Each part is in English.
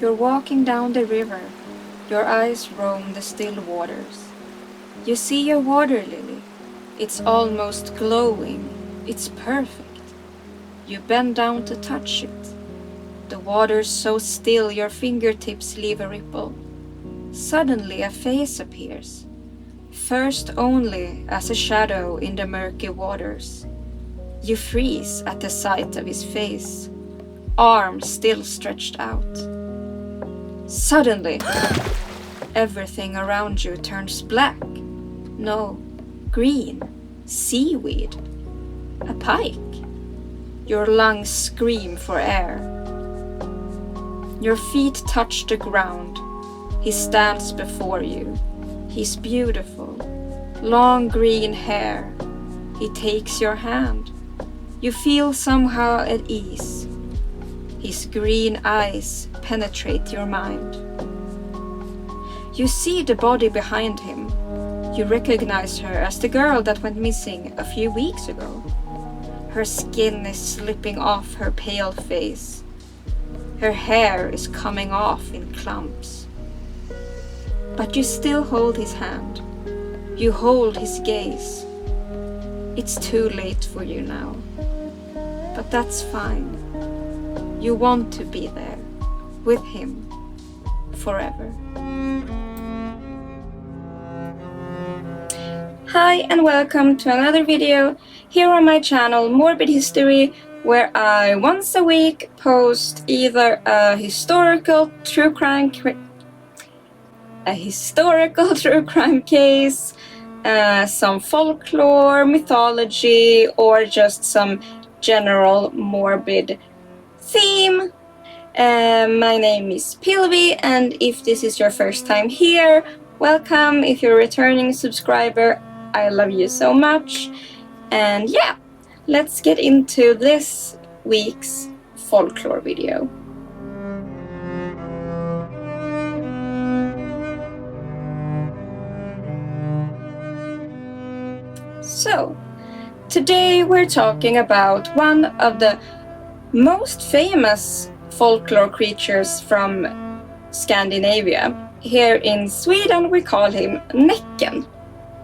You're walking down the river. Your eyes roam the still waters. You see a water lily. It's almost glowing. It's perfect. You bend down to touch it. The water's so still your fingertips leave a ripple. Suddenly a face appears. First only as a shadow in the murky waters. You freeze at the sight of his face, arms still stretched out. Suddenly, everything around you turns black. No, green, seaweed, a pike. Your lungs scream for air. Your feet touch the ground. He stands before you. He's beautiful, long green hair. He takes your hand. You feel somehow at ease. His green eyes penetrate your mind. You see the body behind him. You recognize her as the girl that went missing a few weeks ago. Her skin is slipping off her pale face. Her hair is coming off in clumps. But you still hold his hand. You hold his gaze. It's too late for you now. But that's fine. You want to be there, with him, forever. Hi and welcome to another video here on my channel Morbid History, where I once a week post either a historical true crime case, some folklore, mythology, or just some general morbid theme. My name is Pilvi, and if this is your first time here, welcome. If you're a returning subscriber, I love you so much. And yeah, let's get into this week's folklore video. So, today we're talking about one of the most famous folklore creatures from Scandinavia. Here in Sweden we call him Näcken.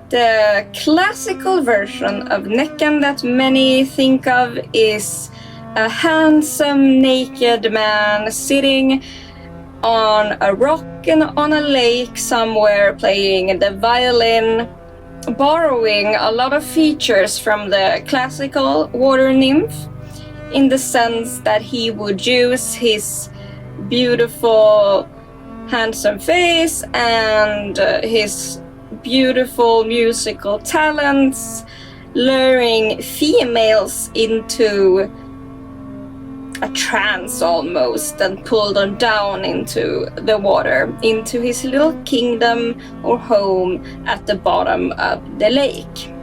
The classical version of Neckin that many think of is a handsome naked man sitting on a rock and on a lake somewhere playing the violin, borrowing a lot of features from the classical water nymph, in the sense that he would use his beautiful handsome face and his beautiful musical talents, luring females into a trance almost and pull them down into the water, into his little kingdom or home at the bottom of the lake.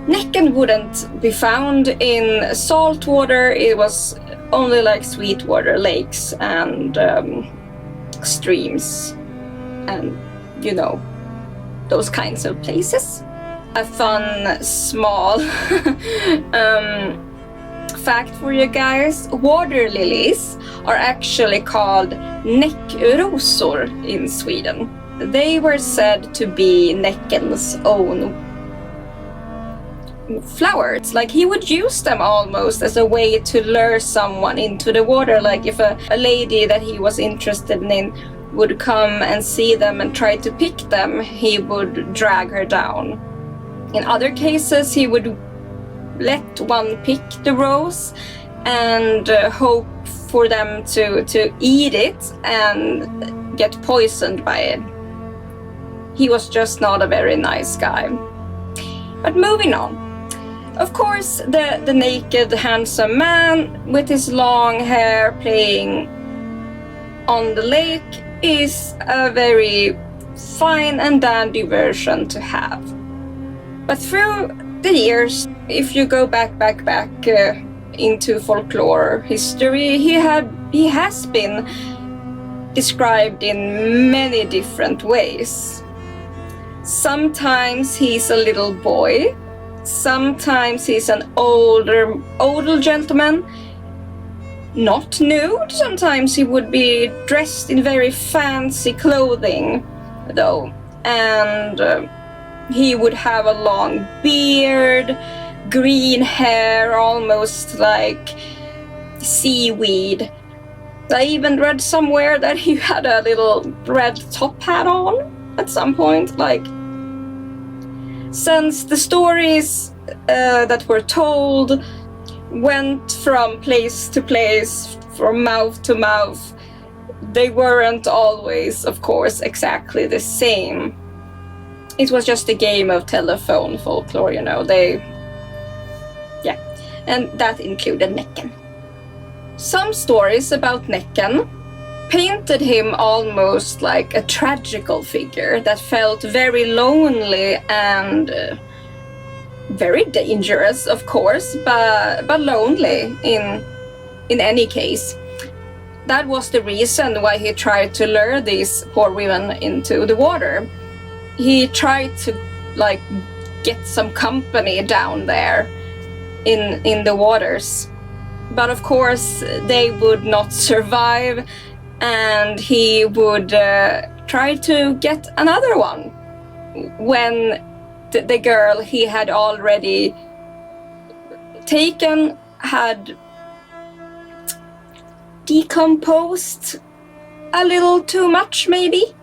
Näcken wouldn't be found in salt water. It was only like sweetwater lakes and streams and, you know, those kinds of places. A fun small fact for you guys: water lilies are actually called näckrosor in Sweden. They were said to be Näcken's own flowers. Like, he would use them almost as a way to lure someone into the water. Like if a lady that he was interested in would come and see them and try to pick them, he would drag her down. In other cases, he would let one pick the rose and hope for them to eat it and get poisoned by it. He was just not a very nice guy. But moving on. Of course, the naked, handsome man with his long hair playing on the lake is a very fine and dandy version to have. But through the years, if you go back into folklore history, he has been described in many different ways. Sometimes he's a little boy, sometimes he's an older gentleman, not nude. Sometimes he would be dressed in very fancy clothing, though, and he would have a long beard, green hair, almost like seaweed. I even read somewhere that he had a little red top hat on at some point. Like, since the stories that were told went from place to place, from mouth to mouth, they weren't always, of course, exactly the same. It was just a game of telephone folklore, you know. And that included Näcken. Some stories about Näcken painted him almost like a tragical figure that felt very lonely and very dangerous, of course, but lonely in any case. That was the reason why he tried to lure these poor women into the water. He tried to like get some company down there in the waters. But of course they would not survive, and he would try to get another one when the girl he had already taken had decomposed a little too much, maybe.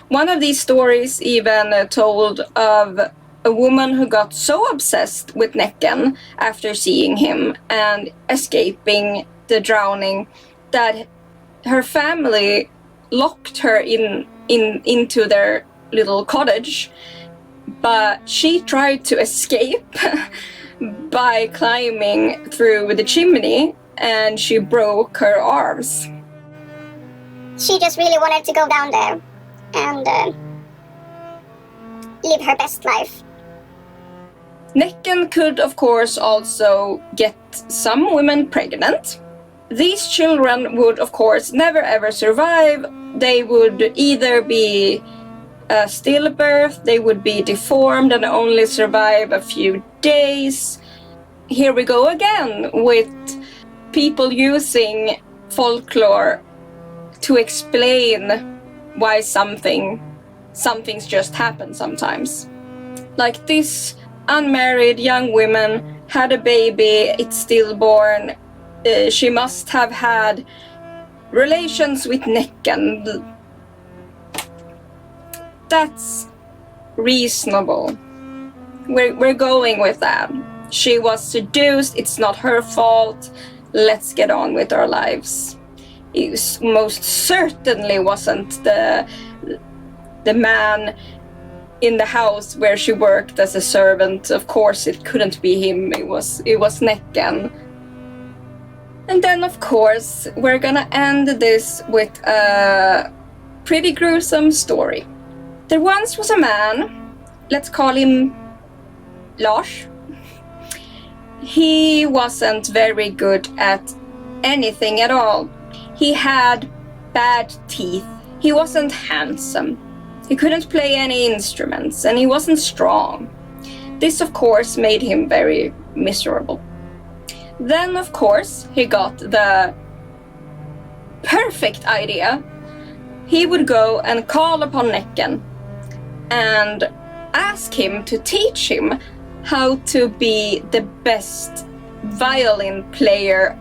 One of these stories even told of a woman who got so obsessed with Näcken after seeing him and escaping the drowning that her family locked her into their little cottage, but she tried to escape by climbing through the chimney, and she broke her arms. She just really wanted to go down there and live her best life. Näcken could, of course, also get some women pregnant. These children would, of course, never ever survive. They would either be a stillbirth, they would be deformed and only survive a few days. Here we go again with people using folklore to explain why something's just happen sometimes. Like this unmarried young woman had a baby, it's stillborn. She must have had relations with Näcken. That's reasonable. We're going with that. She was seduced, it's not her fault. Let's get on with our lives. It most certainly wasn't the man in the house where she worked as a servant. Of course it couldn't be him, it was Näcken. And then of course we're gonna end this with a pretty gruesome story. There once was a man, let's call him Lars. He wasn't very good at anything at all. He had bad teeth. He wasn't handsome. He couldn't play any instruments, and he wasn't strong. This, of course, made him very miserable. Then, of course, he got the perfect idea. He would go and call upon Näcken and ask him to teach him how to be the best violin player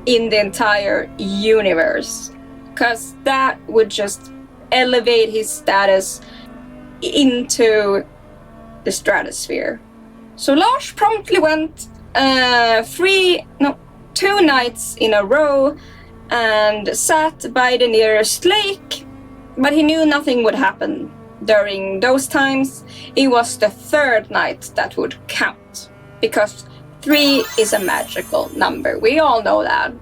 in the entire universe, because that would just elevate his status into the stratosphere. So Lars promptly went 2 nights in a row and sat by the nearest lake, but he knew nothing would happen during those times. It was the 3rd night that would count, because 3 is a magical number. We all know that.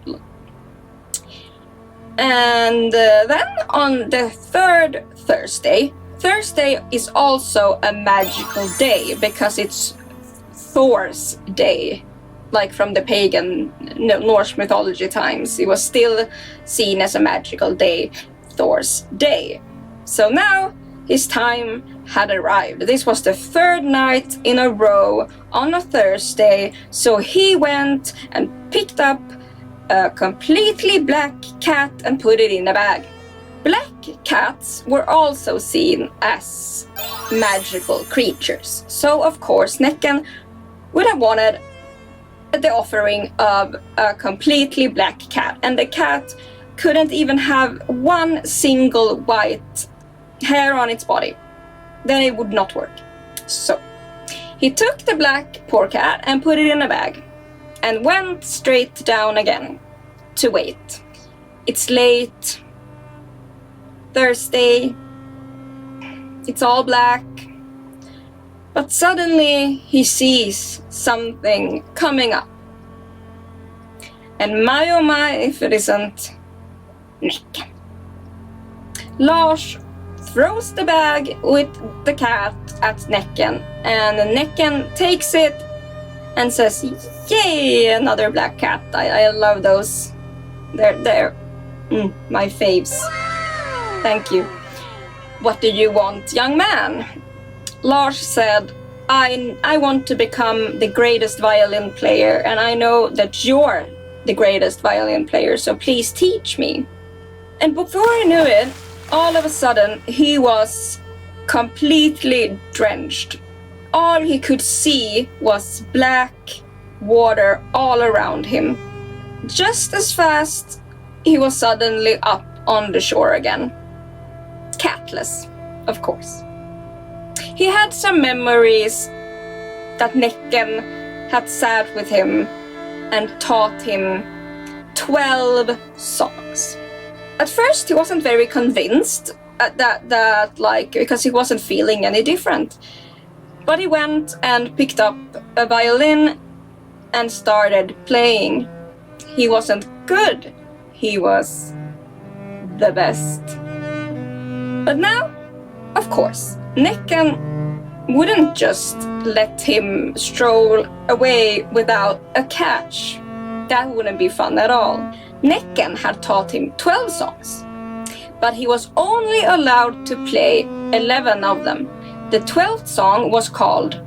And then on the 3rd Thursday is also a magical day because it's Thor's day, like from the pagan Norse mythology times. It was still seen as a magical day, Thor's day. So now His time had arrived. This was the third night in a row on a Thursday, so he went and picked up a completely black cat and put it in a bag. Black cats were also seen as magical creatures, so of course Näcken would have wanted the offering of a completely black cat, and the cat couldn't even have one single white hair on its body. Then it would not work. So he took the black poor cat and put it in a bag and went straight down again to wait. It's late, Thursday, it's all black, but suddenly he sees something coming up. And my oh my if it isn't Näcken. Lars throws the bag with the cat at Näcken, and Näcken takes it and says, "Yay, another black cat. I love those. They're my faves. Thank you. What do you want, young man?" Lars said, I want to become the greatest violin player, and I know that you're the greatest violin player, so please teach me." And before he knew it, all of a sudden, he was completely drenched. All he could see was black water all around him. Just as fast, he was suddenly up on the shore again. Catless, of course. He had some memories that Näcken had sat with him and taught him 12 songs. At first, he wasn't very convinced that because he wasn't feeling any different. But he went and picked up a violin and started playing. He wasn't good. He was the best. But now, of course, Näcken wouldn't just let him stroll away without a catch. That wouldn't be fun at all. Näcken had taught him 12 songs, but he was only allowed to play 11 of them. The 12th song was called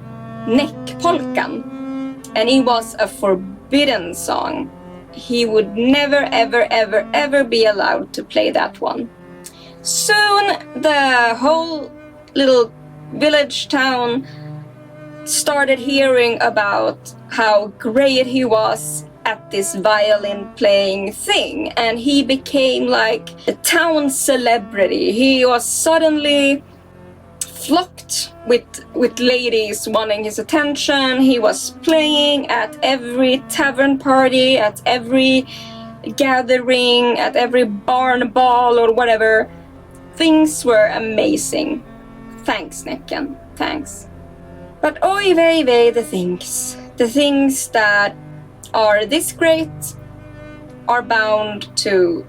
Näckpolkan, and it was a forbidden song. He would never, ever, ever, ever be allowed to play that one. Soon, the whole little village town started hearing about how great he was at this violin playing thing, and he became like a town celebrity. He was suddenly flocked with ladies wanting his attention. He was playing at every tavern party, at every gathering, at every barn ball or whatever. Things were amazing. Thanks, Näcken, thanks. But oy vey vey, the things that are this great are bound to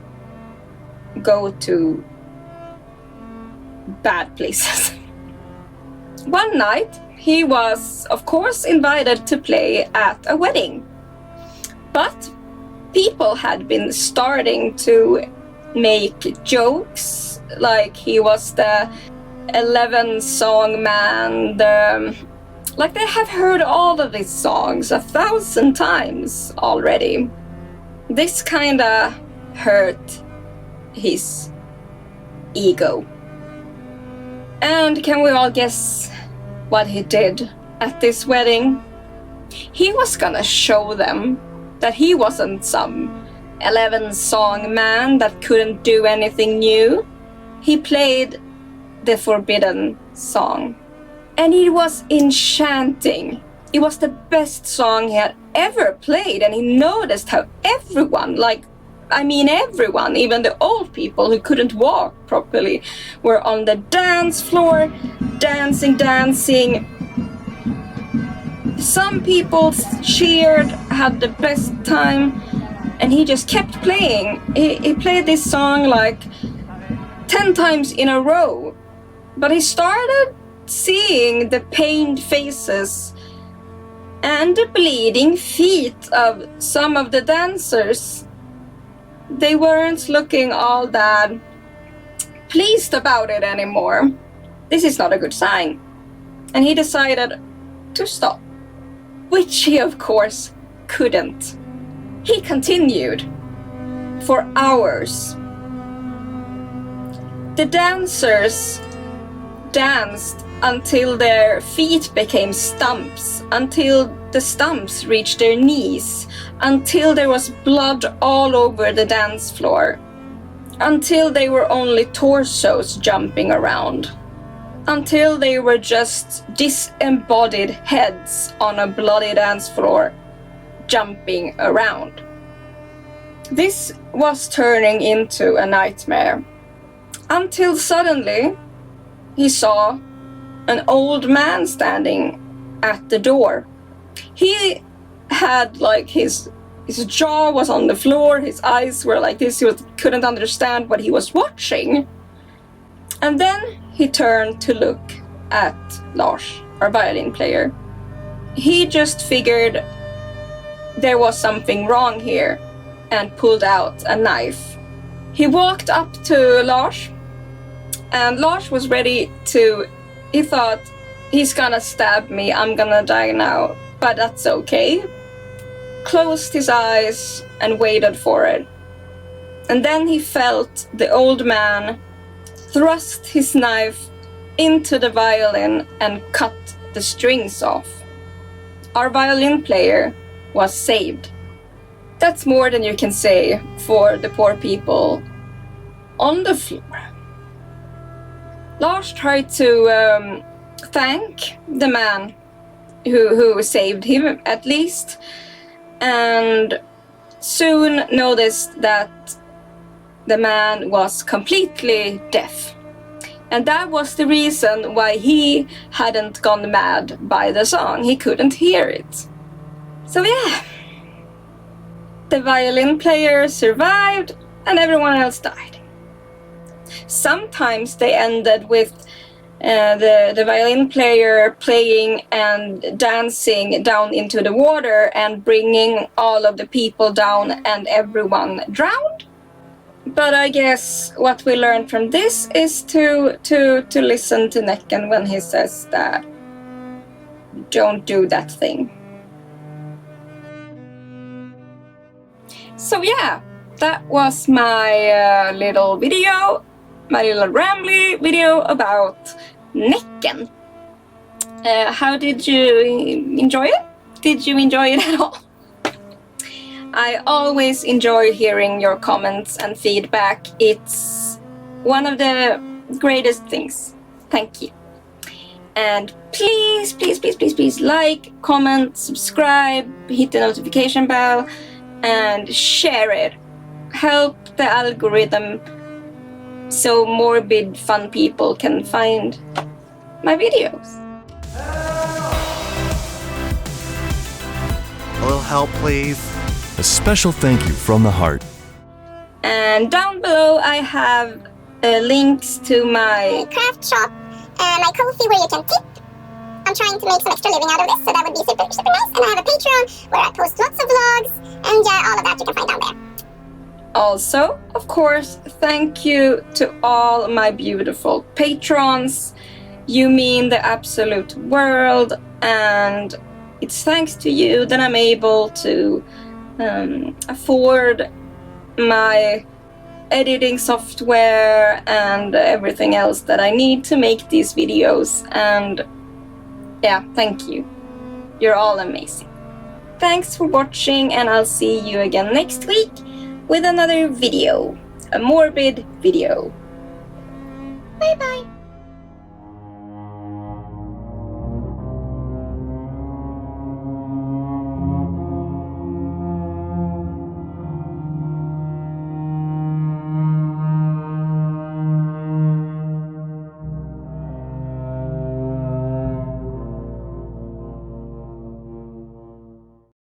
go to bad places. One night, he was, of course, invited to play at a wedding. But people had been starting to make jokes, like he was the 11-song man, like they have heard all of these songs 1,000 times already. This kinda hurt his ego. And can we all guess what he did at this wedding? He was gonna show them that he wasn't some 11-song man that couldn't do anything new. He played the forbidden song. And it was enchanting. It was the best song he had ever played, and he noticed how everyone, everyone, even the old people who couldn't walk properly, were on the dance floor, dancing. Some people cheered, had the best time, and he just kept playing. He played this song like 10 times in a row, but he started seeing the pained faces and the bleeding feet of some of the dancers. They weren't looking all that pleased about it anymore. this is not a good sign. And he decided to stop, which he of course couldn't. He continued for hours. The dancers danced until their feet became stumps, until the stumps reached their knees, until there was blood all over the dance floor, until they were only torsos jumping around, until they were just disembodied heads on a bloody dance floor jumping around. This was turning into a nightmare, until suddenly he saw an old man standing at the door. He had like his jaw was on the floor, his eyes were like this, couldn't understand what he was watching. And then he turned to look at Lars, our violin player. He just figured there was something wrong here and pulled out a knife. He walked up to Lars, and Lars was ready to, he thought, he's gonna stab me, I'm gonna die now, but that's okay. Closed his eyes and waited for it. And then he felt the old man thrust his knife into the violin and cut the strings off. Our violin player was saved. That's more than you can say for the poor people on the floor. Lars tried to thank the man who saved him, at least, and soon noticed that the man was completely deaf. And that was the reason why he hadn't gone mad by the song. He couldn't hear it. So yeah, the violin player survived and everyone else died. Sometimes they ended with the violin player playing and dancing down into the water and bringing all of the people down and everyone drowned. But I guess what we learned from this is to listen to Näcken when he says that don't do that thing. So yeah, that was my little video, my little rambly video about Näcken. How did you enjoy it? Did you enjoy it at all? I always enjoy hearing your comments and feedback. It's one of the greatest things. Thank you. And please, please, please, please, please like, comment, subscribe, hit the notification bell, and share it. Help the algorithm so morbid, fun people can find my videos. A little help, please. A special thank you from the heart. And down below I have links to my craft shop and my Ko-fi where you can tip. I'm trying to make some extra living out of this, so that would be super, super nice. And I have a Patreon where I post lots of vlogs, and all of that you can find down there. Also, of course, thank you to all my beautiful patrons. You mean the absolute world, and it's thanks to you that I'm able to afford my editing software and everything else that I need to make these videos. And yeah, thank you. You're all amazing. Thanks for watching, and I'll see you again next week with another video, a morbid video. Bye bye.